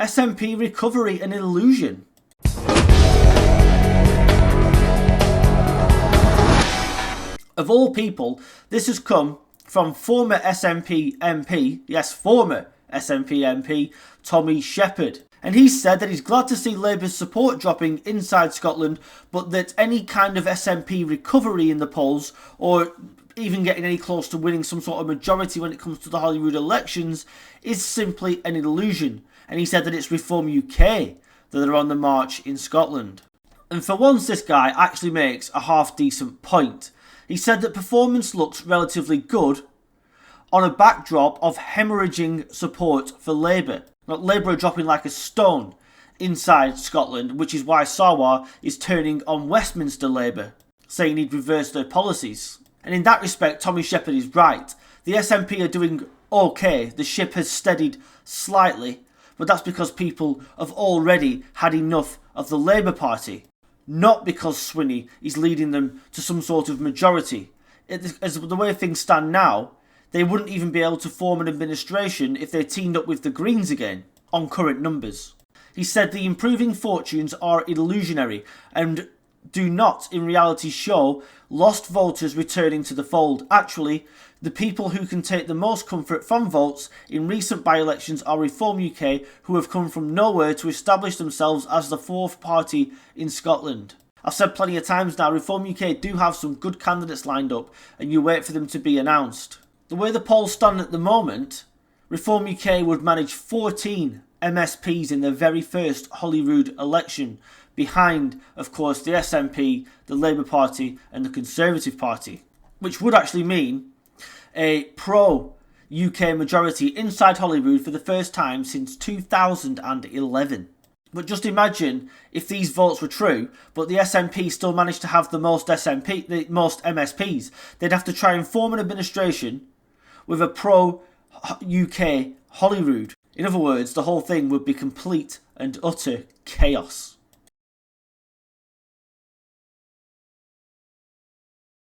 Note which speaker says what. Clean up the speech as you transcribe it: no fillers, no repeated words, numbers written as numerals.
Speaker 1: SNP recovery an illusion? Of all people, this has come from former SNP MP, yes, former SNP MP, Tommy Sheppard. And he said that he's glad to see Labour's support dropping inside Scotland, but that any kind of SNP recovery in the polls, or even getting any close to winning some sort of majority when it comes to the Holyrood elections, is simply an illusion. And he said that it's Reform UK that are on the march in Scotland. And for once, this guy actually makes a half decent point. He said that performance looks relatively good on a backdrop of hemorrhaging support for Labour. Labour are dropping like a stone inside Scotland, which is why Sarwar is turning on Westminster Labour, saying he'd reverse their policies. And in that respect, Tommy Sheppard is right. The SNP are doing okay. The ship has steadied slightly, but that's because people have already had enough of the Labour Party, not because Swinney is leading them to some sort of majority. As the way things stand now, they wouldn't even be able to form an administration if they teamed up with the Greens again, on current numbers. He said the improving fortunes are illusionary and do not in reality show lost voters returning to the fold. Actually, the people who can take the most comfort from votes in recent by-elections are Reform UK, who have come from nowhere to establish themselves as the fourth party in Scotland. I've said plenty of times now, Reform UK do have some good candidates lined up, and you wait for them to be announced. The way the polls stand at the moment, Reform UK would manage 14 MSPs in their very first Holyrood election, behind, of course, the SNP, the Labour Party and the Conservative Party, which would actually mean a pro-UK majority inside Holyrood for the first time since 2011. But just imagine if these votes were true, but the SNP still managed to have the most MSPs. They'd have to try and form an administration with a pro-UK Holyrood. In other words, the whole thing would be complete and utter chaos.